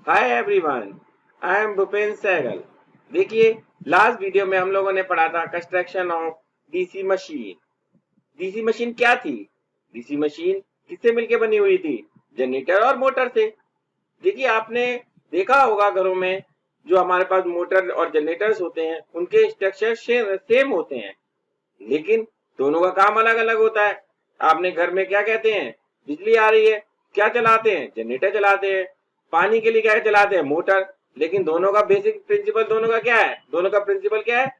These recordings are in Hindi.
Hi everyone, I am Bhupendra Sehgal. देखिए, लास्ट वीडियो में हम लोगों ने पढ़ा था construction of DC machine. DC machine क्या थी? डीसी मशीन किससे मिलके बनी हुई थी? जनरेटर और मोटर से। देखिए, आपने देखा होगा घरों में जो हमारे पास मोटर और जनरेटर्स होते हैं उनके स्ट्रक्चर सेम होते हैं, लेकिन दोनों का काम अलग अलग होता है। आपने घर में क्या कहते हैं? बिजली आ रही है, क्या चलाते हैं? जनरेटर चलाते हैं। पानी के लिए क्या चलाते हैं? मोटर। लेकिन दोनों का बेसिक प्रिंसिपल दोनों का क्या है? दोनों का प्रिंसिपल क्या है?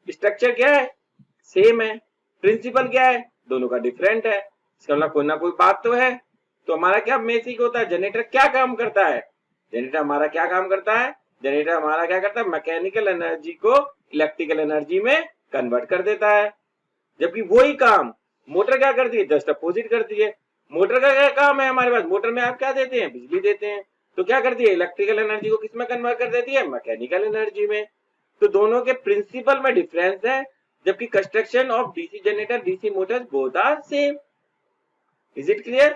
स्ट्रक्चर क्या है? सेम है। प्रिंसिपल क्या है? दोनों का डिफरेंट है। इसका मतलब कोई ना कोई बात तो है। तो हमारा क्या बेसिक होता है? जनरेटर क्या काम करता है? जनरेटर हमारा क्या काम करता है? जनरेटर हमारा क्या करता है? मैकेनिकल एनर्जी को इलेक्ट्रिकल एनर्जी में कन्वर्ट कर देता है। जबकि वही काम मोटर क्या करती है? जस्ट अपोजिट करती है। मोटर का क्या काम है हमारे पास? मोटर में आप क्या देते हैं? बिजली देते हैं। तो क्या करती है? इलेक्ट्रिकल एनर्जी को किसमें कन्वर्ट कर देती है? मैकेनिकल एनर्जी में। तो दोनों के प्रिंसिपल में डिफरेंस है, जबकि construction of DC generator DC motors both are same. Is it clear?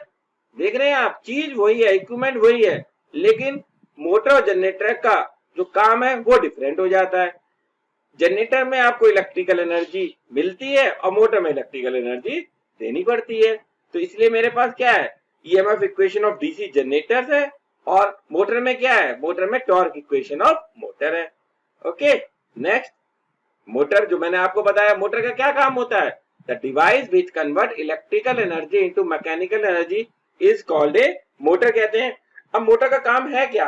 देख रहे हैं आप, चीज वही है, इक्विपमेंट वही है, लेकिन मोटर और जनरेटर का जो काम है वो डिफरेंट हो जाता है। जनरेटर में आपको इलेक्ट्रिकल एनर्जी मिलती है और मोटर में इलेक्ट्रिकल एनर्जी देनी पड़ती है। तो इसलिए मेरे पास क्या है? EMF equation of DC generators है, और मोटर में क्या है? मोटर में टॉर्क इक्वेशन ऑफ मोटर है। ओके, नेक्स्ट, मोटर जो मैंने आपको बताया, मोटर का क्या काम होता है? The device which convert electrical energy into mechanical energy is called a motor कहते हैं। अब मोटर का काम है क्या?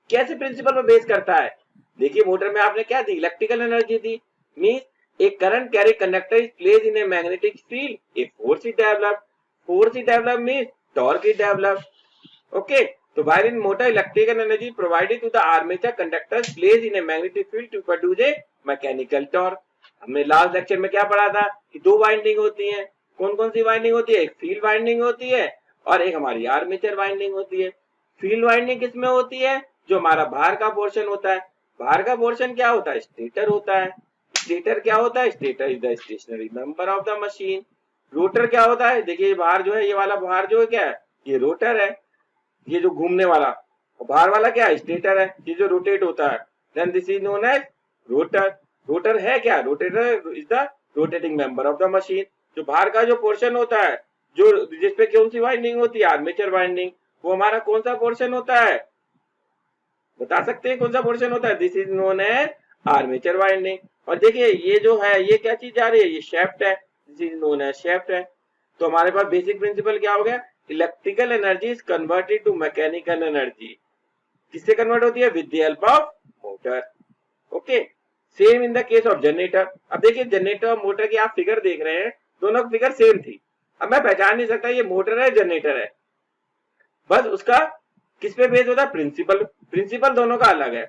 कैसे प्रिंसिपल पर बेस करता है? देखिए, मोटर में आपने क्या दी? इलेक्ट्रिकल एनर्जी दी। मींस एक current carry conductor is place in a magnetic field, a force is developed. Force is developed means torque is developed. Okay, तो while in motor electrical energy provided to the armature conductors placed in a magnetic field to produce a mechanical torque। हमने लास्ट लेक्चर में क्या पढ़ा था कि दो वाइंडिंग होती हैं। कौन कौन सी वाइंडिंग होती है? एक फील्ड वाइंडिंग होती है और एक हमारी आर्मेचर वाइंडिंग होती है। फील्ड वाइंडिंग किसमें होती है? जो हमारा बाहर का पोर्शन होता है। बाहर का पोर्शन क्या होता है? स्टेटर होता है। स्टेटर क्या होता है? Stator is the stationary member of the machine. Rotor क्या होता है? देखिए, बाहर जो है, ये वाला बाहर जो है क्या है? ये रोटर है, ये जो घूमने वाला। और बाहर वाला क्या है? स्टेटर है, ये जो रोटेट होता है। Then this is known as rotor. Rotor है क्या? Rotator is the rotating member of the machine. जो बाहर का जो पोर्शन होता है, जो जिसपे कौन सी वाइंडिंग होती है? Armature winding. वो हमारा कौन सा पोर्शन होता है? बता सकते हैं कौन सा पोर्शन होता है? This is known as armature winding. और देखिए, ये जो है, ये क्या चीज जा रही है? ये शेफ्ट है, this is known as shaft है। तो हमारे पास बेसिक प्रिंसिपल क्या हो गया? Electrical energy is converted to mechanical energy. किससे कन्वर्ट होती है? With the help of motor. Okay, same in the case of generator. अब देखिए, जनरेटर और मोटर की आप फिगर देख रहे हैं, दोनों की फिगर सेम थी। अब मैं पहचान नहीं सकता ये मोटर है जनरेटर है, बस उसका किस पे बेस होता है? प्रिंसिपल। प्रिंसिपल दोनों का अलग है।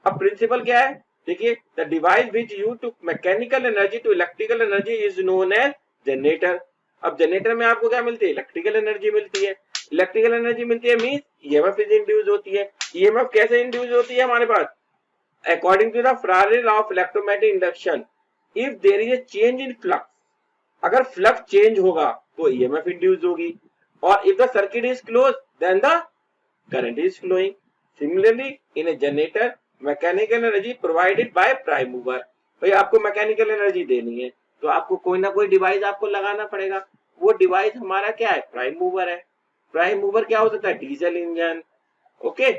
अब प्रिंसिपल क्या है? देखिए, the device which use to mechanical energy to electrical energy is known as generator. अब जनरेटर में आपको क्या मिलती है? इलेक्ट्रिकल एनर्जी मिलती है। इलेक्ट्रिकल एनर्जी मिलती है मींस ईएमएफ इज इंड्यूस होती है। ईएमएफ कैसे इंड्यूस होती है हमारे पास? According to the Faraday law of electromagnetic induction, if there is a change in flux, अगर फ्लक्स चेंज होगा तो ईएमएफ इंड्यूस होगी, और if the circuit is close then the current is flowing. Similarly in a generator, mechanical energy provided by prime mover. भाई, आपको मैकेनिकल एनर्जी देनी है तो आपको कोई ना कोई डिवाइस आपको लगाना पड़ेगा। वो डिवाइस हमारा क्या है? प्राइम मूवर है। प्राइम मूवर क्या हो सकता है? Diesel engine. Okay,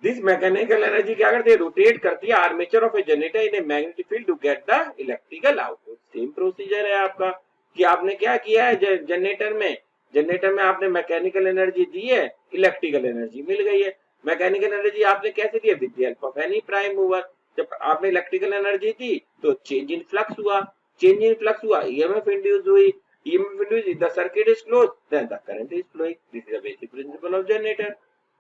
this mechanical energy क्या करती है? रोटेट करती है armature of a generator in a magnetic field to get the electrical output. Same procedure है आपका कि आपने क्या किया है जनरेटर में? जनरेटर में आपने मैकेनिकल एनर्जी दी है, इलेक्ट्रिकल एनर्जी मिल गई है। मैकेनिकल एनर्जी आपने कैसे दी है? With the help of any prime mover. जब आपने इलेक्ट्रिकल एनर्जी दी तो चेंज इन फ्लक्स हुआ। चेंज इन फ्लक्स हुआ, ईएमएफ इंड्यूस हुई। EMF induce, the circuit is close then the current is flowing. This is the basic principle of generator.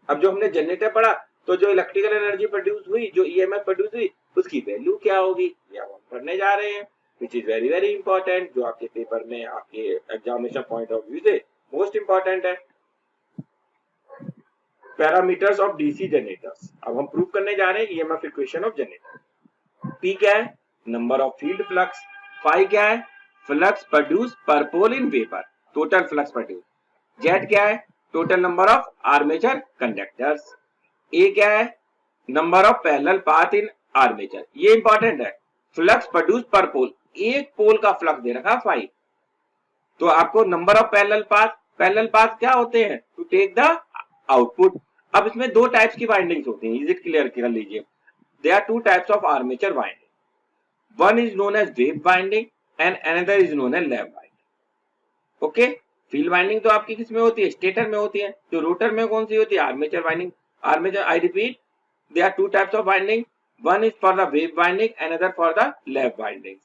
अब जो हमने जनरेटर पढ़ा, तो जो इलेक्ट्रिकल एनर्जी प्रोड्यूस हुई, जो ईएमएफ प्रोड्यूस हुई, उसकी वैल्यू क्या होगी, ये हम पढ़ने जा रहे हैं, which is very very important, जो आपके पेपर में, आपके एग्जामिनेशन पॉइंट ऑफ व्यू से मोस्ट इंपॉर्टेंट है। Parameters of DC generators. अब हम प्रूव करने जा रहे हैं EMF equation of generator. P क्या है? Number of field flux. Phi क्या है? Flux produce per pole in weber, total flux produce. Z क्या है? Total number of armature conductors. A क्या है, number of parallel path in armature, ये इंपॉर्टेंट है। फ्लक्स प्रोड्यूस पर पोल, एक पोल का फ्लक्स दे रखा 5, तो आपको नंबर ऑफ पैरेलल पाथ क्या होते हैं, टू टेक द आउटपुट। अब इसमें दो टाइप्स की वाइंडिंग्स होती हैं, इज इट क्लियर कर लीजिए। There are two types of armature winding, one is known as wave winding and another is known as lap winding. Okay, field winding तो आपकी किस में होती है, स्टेटर में होती है। जो रोटर में कौन सी होती है, armature winding. Armature, I repeat, there are two types of winding, one is for the wave winding, another for the lap winding.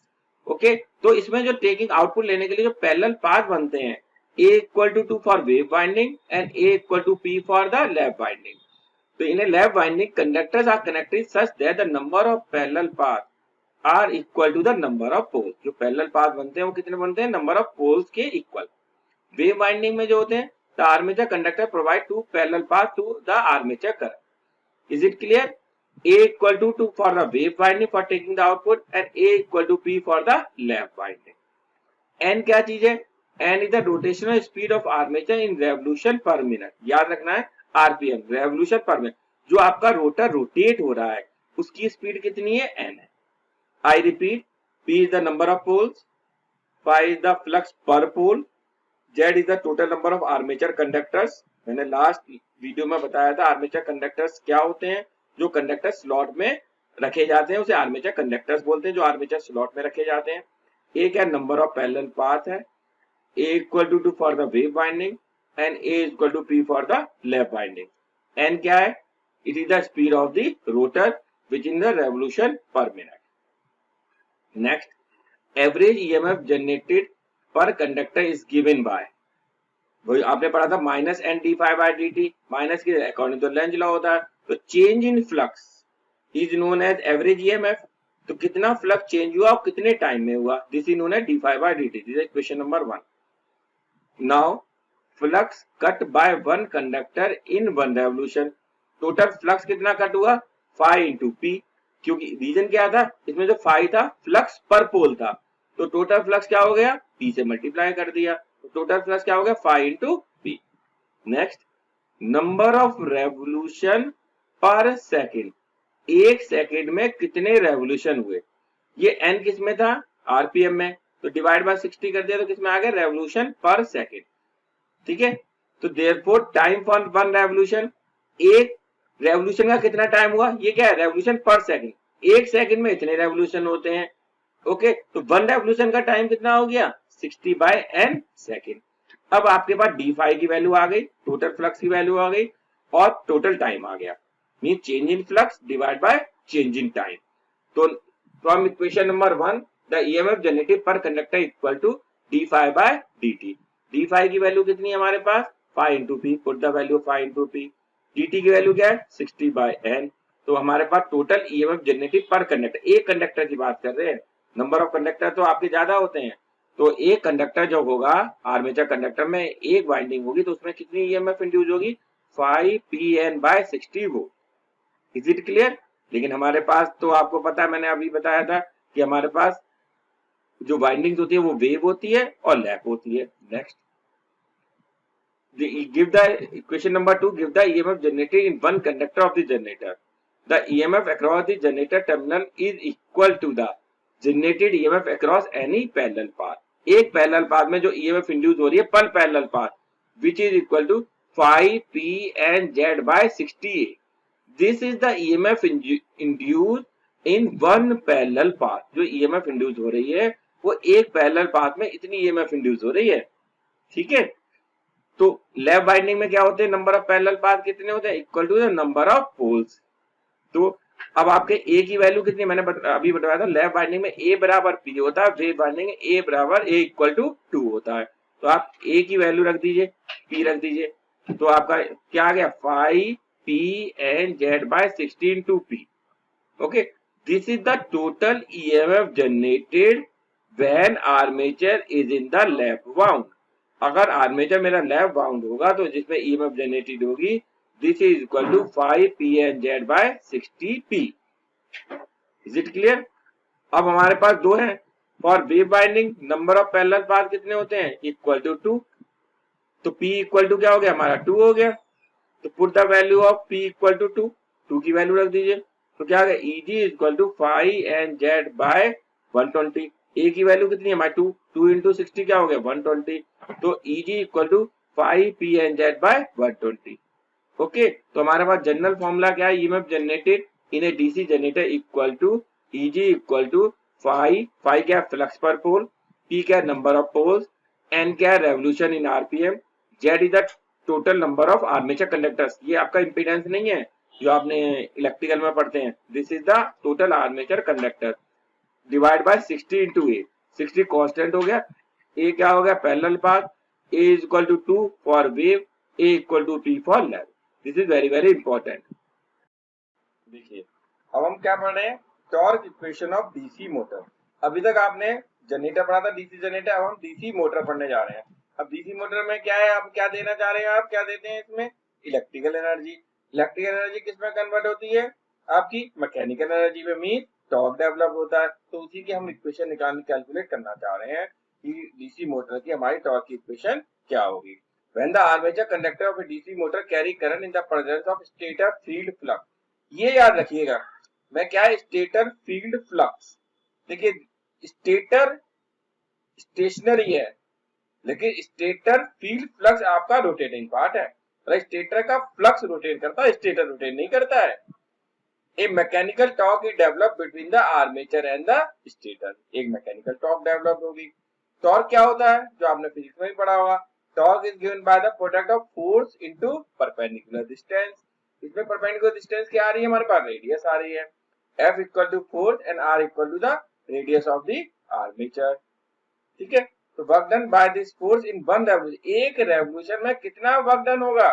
Okay, तो इसमें जो टेकिंग आउटपुट लेने के लिए जो पैरेलल पाथ बनते हैं, A equal to 2 for wave winding and A equal to P for the lap winding. So in a lap winding, conductors are connected such that the number of parallel paths are equal to the number of poles. जो parallel path बनते हैं वो कितने बनते हैं, number of poles के equal. Wave winding में जो होते हैं, the armature conductor provide two parallel paths to the armature current. Is it clear? A equal to 2 for the wave winding for taking the output and A equal to P for the lap winding. N क्या चीज है, N is the rotational speed of armature in revolution per minute. याद रखना है RPM, revolution per minute। जो आपका रोटर रोटेट हो रहा है उसकी स्पीड कितनी है, N है। I repeat, P is the number of poles, phi is the flux per pole, Z is the total number of armature conductors। मैंने लास्ट वीडियो में बताया था आर्मेचर कंडक्टर्स क्या होते हैं। जो कंडक्टर स्लॉट में रखे जाते हैं उसे आर्मेचर कंडक्टर्स बोलते हैं, जो आर्मेचर स्लॉट में रखे जाते हैं। A क्या नंबर ऑफ पैरेलल पाथ है, A equal to 2 for the wave winding and A is equal to P for the lap winding. N क्या है, it is the speed of the rotor which in the revolution per minute. Next, average EMF generated per conductor is given by, वही आपने पढ़ा था minus N D phi by D T, minus के अकॉर्डिंग तो लेंज लॉ होता है। तो change in flux is known as average EMF. तो कितना फ्लक्स चेंज हुआ और कितने टाइम में हुआ, this is known as D phi by D T. This is question number 1। Now, flux cut by one conductor in one revolution. Total flux कितना कट हुआ, phi into p। क्योंकि रीजन क्या था, इसमें जो phi था फ्लक्स पर पोल था, तो टोटल फ्लक्स क्या हो गया, p से मल्टीप्लाई कर दिया, तो टोटल फ्लक्स क्या हो गया, phi into p। Next, number of revolution पर सेकेंड, एक सेकेंड में कितने रेवोल्यूशन हुए। ये n किस में था, आरपीएम में, तो डिवाइड बाय 60 कर दिया तो किसमें आ गया, रेवोल्यूशन पर सेकेंड। ठीक है, तो therefore time for one revolution, एक रेवोल्यूशन का कितना टाइम हुआ, ये क्या है, रेवोल्यूशन पर सेकेंड। एक सेकेंड में इतने रेवोल्यूशन होते हैं। ओके, तो वन रेवोल्यूशन का टाइम कितना हो गया, 60 बाय n सेकेंड। अब आपके पास डी फाई की वैल्यू आ गई, टोटल फ्लक्स की वैल्यू आ गई और टोटल टाइम आ गया, mean change in flux divide by change in time. तो from equation number 1, the EMF generated per conductor equal to d phi by dt। d phi की वैल्यू कितनी है हमारे पास, phi into p, put the value phi into p। dt की वैल्यू क्या है, 60 by n। तो हमारे पास टोटल EMF जनरेटेड पर कंडक्टर, एक कंडक्टर की बात कर रहे हैं, नंबर ऑफ कंडक्टर तो आपके ज्यादा होते हैं, तो एक कंडक्टर जो होगा आर्मेचर कंडक्टर में एक वाइंडिंग होगी तो उसमें कितनी EMF इंड्यूस होगी, 5 pn by 60 वो। Is it clear. लेकिन हमारे पास तो आपको पता है, मैंने अभी बताया था कि हमारे पास जो वाइंडिंग्स होती है वो वेव होती है और लैप होती है। Next, give the equation number 2, give the EMF generated in one conductor of the generator. The EMF across the generator terminal is equal to the generated EMF across any parallel path. एक पैरेलल पाथ में जो ईएमएफ इंड्यूस हो रही है पर parallel path, which is equal to 5 p n z by 60a। This is the EMF induce in one parallel path. जो ईएमएफ इंड्यूस हो रही है वो एक पैरेलल पाथ में इतनी ईएमएफ इंड्यूस हो रही है। ठीक है, तो लैप वाइंडिंग में क्या होते हैं, नंबर ऑफ पैरेलल पाथ कितने होते हैं, equal to the number of poles. तो अब आपके ए की वैल्यू कितनी, मैंने अभी बताया था लैप वाइंडिंग में ए बराबर पी होता है, वेव वाइंडिंग में ए बराबर ए इक्वल टू 2 होता है। तो आप ए की वैल्यू रख दीजिए, पी रख दीजिए, तो आपका क्या आ गया, 5 p n z by 60 into p। Okay, this is the total EMF generated when armature is in the lap wound। अगर आर्मेचर मेरा लैप वाउंड होगा तो जिसमें ईएमएफ जनरेटेड होगी, this is equal to 5 pnz by 60 p। Is it clear. अब हमारे पास दो हैं, for wave winding number of parallel path कितने होते हैं, इक्वल टू 2। तो p इक्वल टू क्या हो गया हमारा, 2 हो गया। तो put the value of P equal to 2 की वैल्यू रख दीजिए। तो क्या होगा Eg equal to 5 by 120। A की वैल्यू कितनी है हमारी 2 इंटू 60 क्या हो गया 120। तो Eg equal to 5 by 120। Okay, तो हमारे पास जनरल फॉर्मूला क्या है, EMF generated in a DC generator equal to Eg equal to 5 क्या फ्लक्स पर पोल, P क्या नंबर ऑफ पोल्स, N क्या revolution in RPM, Z is the total number of armature conductors. ये आपका इंपीडेंस नहीं है जो आपने इलेक्ट्रिकल में पढ़ते हैं, this is the total armature conductor divide by 60 into A. 60 constant हो गया, ए क्या हो गया parallel path, A is equal to 2 for wave, A equal to P for lap. This is very very important. देखिए अब हम क्या पढ़ रहे हैं, torque equation of DC motor. अभी तक आपने जनरेटर पढ़ा था डीसी जनरेटर, अब हम डीसी मोटर पढ़ने जा रहे हैं। अब डीसी मोटर में क्या है, आप क्या देना चाह रहे हैं, आप क्या देते हैं इसमें इलेक्ट्रिकल एनर्जी। इलेक्ट्रिकल एनर्जी किस में कन्वर्ट होती है, आपकी मैकेनिकल एनर्जी में, मीन टॉर्क डेवलप होता है। तो उसी की हम इक्वेशन निकाल कैलकुलेट करना चाह रहे हैं कि डीसी मोटर की हमारी टॉर्क की इक्वेशन क्या होगी। When the armature conductor of a DC motor carry current in the presence of stator field flux, ये याद रखिएगा मैं क्या है स्टेटर फील्ड फ्लक्स। देखिए स्टेटर स्टेशनरी है लेकिन स्टेटर फील्ड फ्लक्स आपका रोटेटिंग पार्ट है। स्टेटर का फ्लक्स रोटेट करता है, स्टेटर रोटेट नहीं करता है। A mechanical torque is develop between the armature and the stator, एक मैकेनिकल टॉर्क डेवलप होगी। टॉर्क क्या होता है जो आपने फिजिक्स में भी पढ़ा होगा, torque is given by the product of force into perpendicular distance. इसमें परपेंडिकुलर डिस्टेंस क्या आ रही है हमारे पास, रेडियस आ रही है। F equal to force and R equal to the radius of the armature. ठीक है, तो work done by this force in one revolution, एक रेवोल्यूशन में कितना वर्क डन होगा,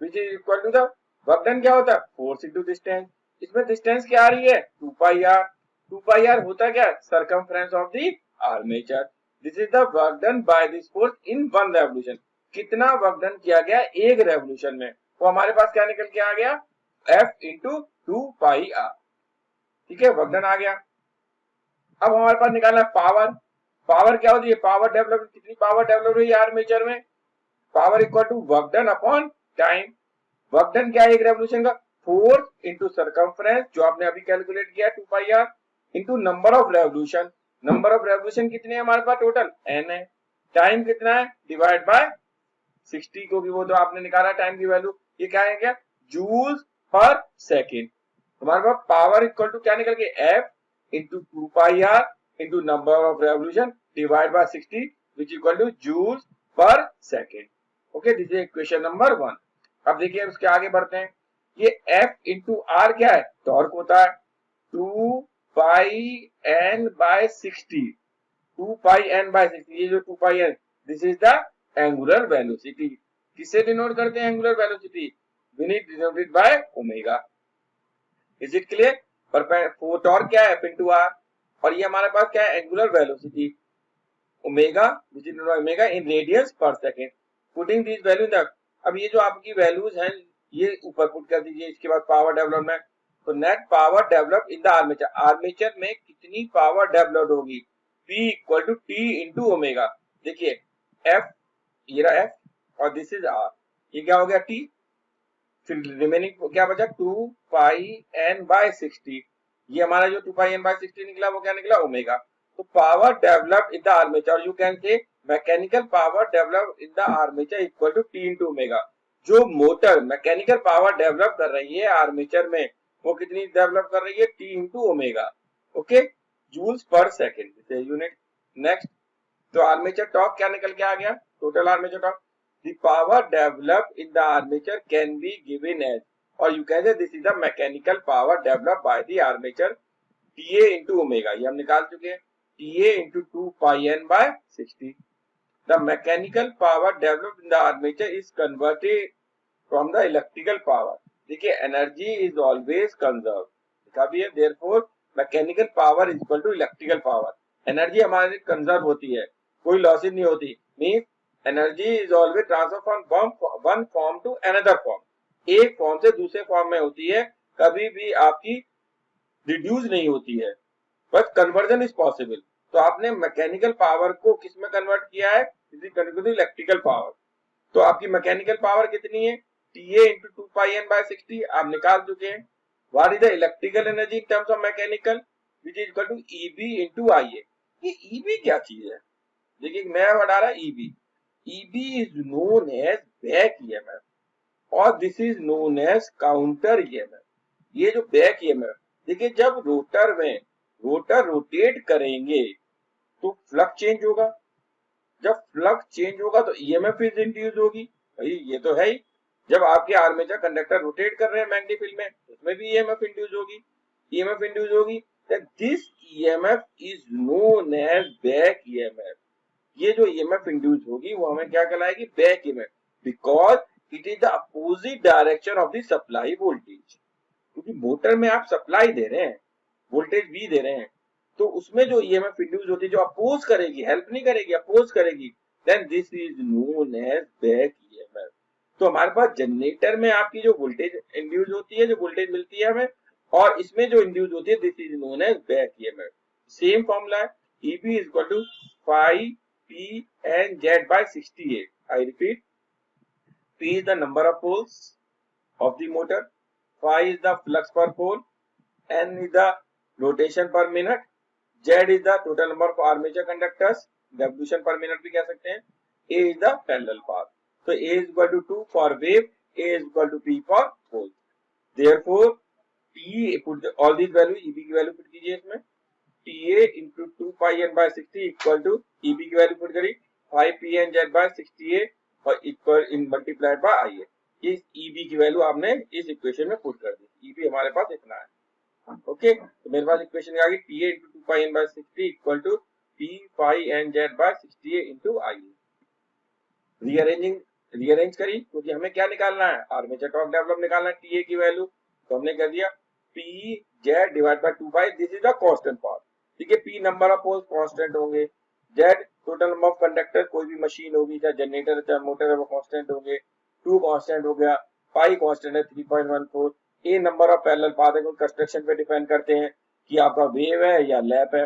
which is equal to the work done क्या होता है फोर्स इनटू डिस्टेंस। इसमें डिस्टेंस क्या आ रही है 2 पाई r। 2 पाई r होता क्या, circumference of the armature. This is the work done by this force in one revolution. कितना वर्क डन किया गया एक रेवोल्यूशन में, तो हमारे पास क्या निकल के आ गया F इंटू 2 पाई r। ठीक है, वर्क डन आ गया। अब हमारे पास निकालना है पावर। पावर क्या होती है, पावर डेवलप, कितनी पावर डेवलप हुई आर्मेचर में, power equal to work done upon time. Work done क्या है एक रेवोल्यूशन का, फोर्स इंटू सर्कमफ्रेंस जो आपने अभी कैलकुलेट किया 2 pi r into number of revolution. Number of revolution कितने हैं हमारे पास टोटल n है। टाइम कितना है डिवाइड बाय 60, क्योंकि वो जो आपने निकाला टाइम की वैल्यू, ये क्या है क्या जूल्स पर सेकेंड। हमारे पास पावर इक्वल टू क्या निकल के F into 2 pi r into number of revolution divide by 60 which equal to joules per second. Okay, this is equation number 1। अब देखिए उसके आगे बढ़ते हैं, ये F इंटू R क्या है, टॉर्क होता है 2 पाई n बाय 60। 2 पाई n बाय 60, ये जो 2 पाई n, this is the angular velocity. किससे डिनोट करते हैं angular velocity, denoted by omega. Is it clear, torque क्या है F इंटू R, और ये हमारे पास क्या है angular velocity omega, which is omega in radiance पर second. Putting this value in the, अब ये जो आपकी वैल्यूज हैं ये ऊपर पुट कर दीजिए। इसके बाद पावर डेवलपमेंट, तो net power develop in the armature, armature में कितनी पावर डेवलप होगी, P equal to T into omega. देखिए F, ये रहा F और दिस इज R, ये क्या हो गया T, फिर रिमेनिंग क्या बचा 2 पाई n बाय 60। ये हमारा जो 2 पाई n बाय 60 निकला वो क्या निकला ओमेगा। तो power develop in the armature, you can say mechanical power develop in the armature equal to T into omega. जो मोटर मैकेनिकल पावर डेवलप कर रही है आर्मेचर में वो कितनी डेवलप कर रही है T into omega. Okay, joules per second unit. Next, तो आर्मेचर टॉर्क क्या निकल के आ गया, total armature torque, the power developed in the armature can be given as, or you can say this is the mechanical power developed by the armature TA into omega, ये हम निकाल चुके हैं TA into 2 pi n by 60। the mechanical power developed in the armature is converted from the electrical power। देखिए energy is always conserved, लिखा भी है, therefore mechanical power is equal to electrical power। Energy हमारी कंजर्व होती है, कोई लॉसेज नहीं होती, means energy is always transfer from one form to another form, एक फॉर्म से दूसरे फॉर्म में होती है, कभी भी आपकी रिड्यूस नहीं होती है, बस कन्वर्जन इज पॉसिबल। तो आपने मैकेनिकल पावर को किस में कन्वर्ट किया है, इलेक्ट्रिकल पावर। तो आपकी मैकेनिकल पावर कितनी है TA into 2 pi n by 60 आप निकाल चुके हैं। What is the electrical energy in terms of mechanical, which is equal to EB into IA। ये EB क्या चीज है? देखिए मैं बता रहा EB। EB is known as back EMF और this is known as counter EMF। ये जो बैक EMF, देखिए जब रोटर रोटेट करेंगे तो फ्लक्स चेंज होगा, जब फ्लक्स चेंज होगा तो ईएमएफ इज इंड्यूस होगी। भाई ये तो है ही, जब आपके आर्मेचर कंडक्टर रोटेट कर रहे हैं मैग्नेटिक फील्ड में, उसमें भी ईएमएफ इंड्यूस होगी, ईएमएफ इंड्यूस होगी। This EMF is known as back EMF. ये जो ईएमएफ इंड्यूस होगी वो हमें क्या कहलाएगी? Back EMF, because it is the opposite direction of the supply voltage. क्योंकि मोटर में आप सप्लाई दे रहे हैं, वोल्टेज भी दे रहे हैं, तो उसमें जो ईएमएफ इंड्यूस होती है जो अपोज करेगी, हेल्प नहीं करेगी, अपोज करेगी, then this is known as back EMF. तो हमारे पास जनरेटर में आपकी जो वोल्टेज इंड्यूस होती है, जो वोल्टेज मिलती है हमें, और इसमें जो इंड्यूस होती है, this is known as back EMF. Same formula है, EB is equal to phi P N Z by 68। I repeat, P is the number of poles of the motor, phi is the flux per pole, N is the rotation per minute, Z is the total number of armature conductors, revolution per minute भी कह सकते हैं, A is the parallel path। तो A is equal to 2 for wave, A is equal to P for pole। Therefore, T put all these values, EB की वैल्यू पुट कीजिए इसमें, TA into 2 pi n by 60 equal to EB की वैल्यू पुट करी 5 PN Z by 68 और equal in multiplied by IA। इस EB की वैल्यू आपने इस इक्वेशन में पुट कर दी। EB हमारे पास इतना है। ओके, तो मेरे पास इक्वेशन आ गई TA into 2 pi n by 60 equal to P phi n Z by 68 into IA। Rearrange करी, क्योंकि हमें क्या निकालना है? आर्मेचर टॉर्क डेवलप निकालना है, TA की वैल्यू। तो हमने कर दिया P Z divide by 2 pi, this is the constant part. ठीक है, P number of poles constant होंगे, Z total number of conductor, कोई भी मशीन होगी, चाहे जनरेटर चाहे मोटर है, वो कांस्टेंट होंगे, 2 कांस्टेंट हो गया, पाई कांस्टेंट है 3.14, A number of parallel path है, कंस्ट्रक्शन पे डिपेंड करते हैं कि आपका वेव है या लैप है,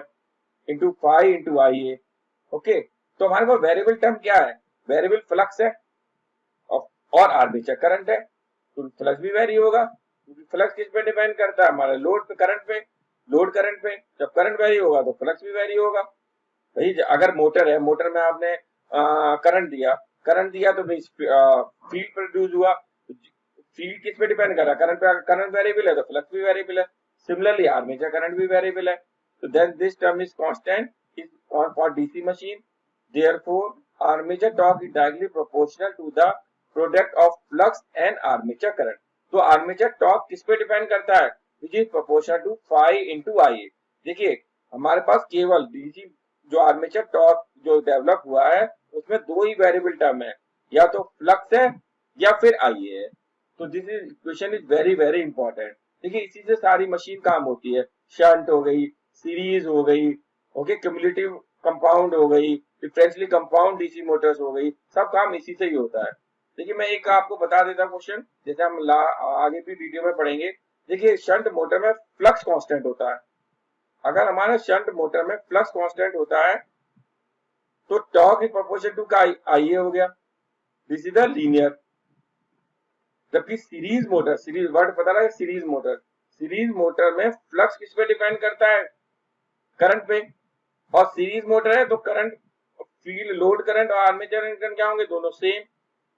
into phi into IA। Okay, तो हमारे पास वेरिएबल टर्म क्या है? वेरिएबल फ्लक्स है और आर्मेचर करंट है, तो फ्लक्स भी वेरी होगा, क्योंकि फ्लक्स किस पे डिपेंड करता है? हमारे लोड पे, करंट पे, लोड करंट पे। जब करंट वेरी होगा तो फ्लक्स भी वेरी होगा। भाई अगर मोटर है, मोटर में आपने करंट दिया तो फील्ड प्रोड्यूस हुआ, फील्ड किस पे डिपेंड कर रहा है? करंट पे। करंट वेरिएबल है तो फ्लक्स भी वेरिएबल है। सिमिलरली आर्मेचर करंट भी वेरिएबल है, तो then this term is constant is for DC machine. Therefore armature torque is directly proportional to the product of flux and armature current. तो आर्मेचर टॉर्क किस पे डिपेंड करता है? Which is proportional to phi into IA। देखिए हमारे पास केवल डीसी जो आर्मेचर टॉर्क जो डेवलप हुआ है उसमें दो ही वेरिएबल टर्म है, या तो फ्लक्स है या फिर IA है। तो this is equation is very very important. देखिए इसी से सारी मशीन काम होती है, शंट हो गई, सीरीज हो गई, ओके, क्यूमुलेटिव कंपाउंड हो गई, डिफरेंशियली कंपाउंड डीसी मोटर्स हो गई, सब काम इसी से ही होता है। देखिए मैं एक आपको बता देता क्वेश्चन, जैसे हम आगे भी वीडियो में पढ़ेंगे। देखिए शंट मोटर में फ्लक्स कांस्टेंट होता है, अगर हमारे शंट मोटर में फ्लक्स कांस्टेंट होता है तो torque is proportional to IA हो गया, दिस इज द लीनियर। जबकि सीरीज मोटर, सीरीज वर्ड पता लगा, सीरीज मोटर में फ्लक्स किस पे डिपेंड करता है? करंट पे। और सीरीज मोटर है तो करंट, फील्ड लोड करंट और आर्मेचर करंट क्या होंगे? दोनों सेम।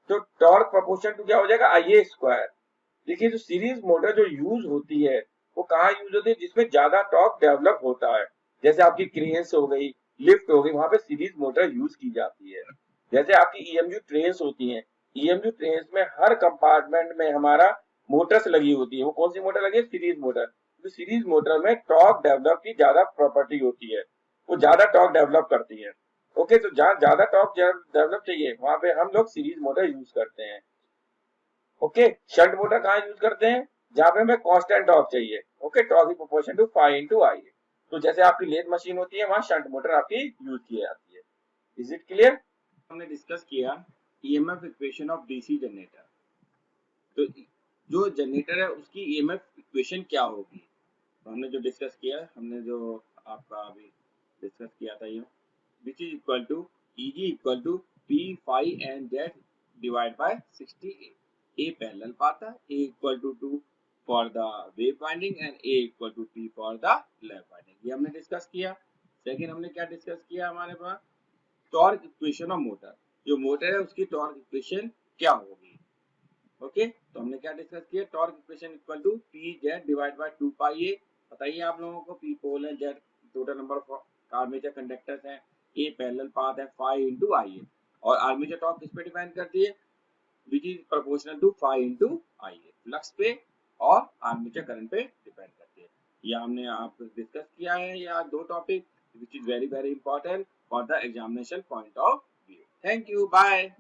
तो टॉर्क प्रोपोर्शनल टू क्या हो जाएगा? IA square. देखिए जो सीरीज मोटर जो यूज होती है वो कहाँ यूज होती है? जिसमें ज्यादा टॉर्क डेवलप होता है, जैसे आपकी क्रेन्स हो गई, लिफ्ट हो गई, वहां पे सीरीज मोटर यूज की जाती है। जैसे आपकी EMU ट्रेन्स होती हैं, EMU ट्रेन्स में हर कंपार्टमेंट में हमारा मोटर्स लगी होती है। वो कौन सी मोटर लगी है? Series motor. तो सीरीज मोटर में टॉर्क डेवलप की ज्यादा प्रॉपर्टी होती है, वो ज्यादा टॉर्क डेवलप करती है। ओके, तो जहाँ ज्यादा टॉर्क डेवलप चाहिए वहां पे हम लोग सीरीज मोटर यूज करते हैं। ओके, शंट मोटर कहाँ यूज करते हैं? जहां पे हमें कांस्टेंट टॉर्क चाहिए। Okay, torque is proportional to phi into IA। तो जैसे आपकी लेथ मशीन होती है वहां शंट मोटर आपकी यूज की जाती है। Is it clear? हमने डिस्कस किया EMF equation of DC generator. तो जो जनरेटर है उसकी EMF इक्वेशन क्या होगी? तो हमने जो डिस्कस किया, हमने जो आपका अभी डिस्कस किया था, ये which is equal to EG equal to P phi and Z divided by 68। A parallel path है, A equal to 2 for the wave winding and A equal to T for the lap winding. ये हमने डिस्कस किया. सेकंड हमने क्या डिस्कस किया, हमारे पास टॉर्क इक्वेशन ऑफ मोटर. जो मोटर है उसकी टॉर्क इक्वेशन क्या होगी. ओके, तो हमने क्या डिस्कस किया, torque equation equal to P Z divide by 2 pi A. बताइए आप लोगों को, पी पोल है, Z total number of armature conductors हैं, ए पैरेलल पाथ है, फाई इनटू आई ए. और आर्मेचर टॉर्क किस पे डिपेंड करती है, which is proportional to phi into I A. Flux पे और आर्मेचर करंट पे डिपेंड करती है. ये हमने आपको डिस्कस किया है, या दो topic which is very very important for the examination point of view. Thank you, bye.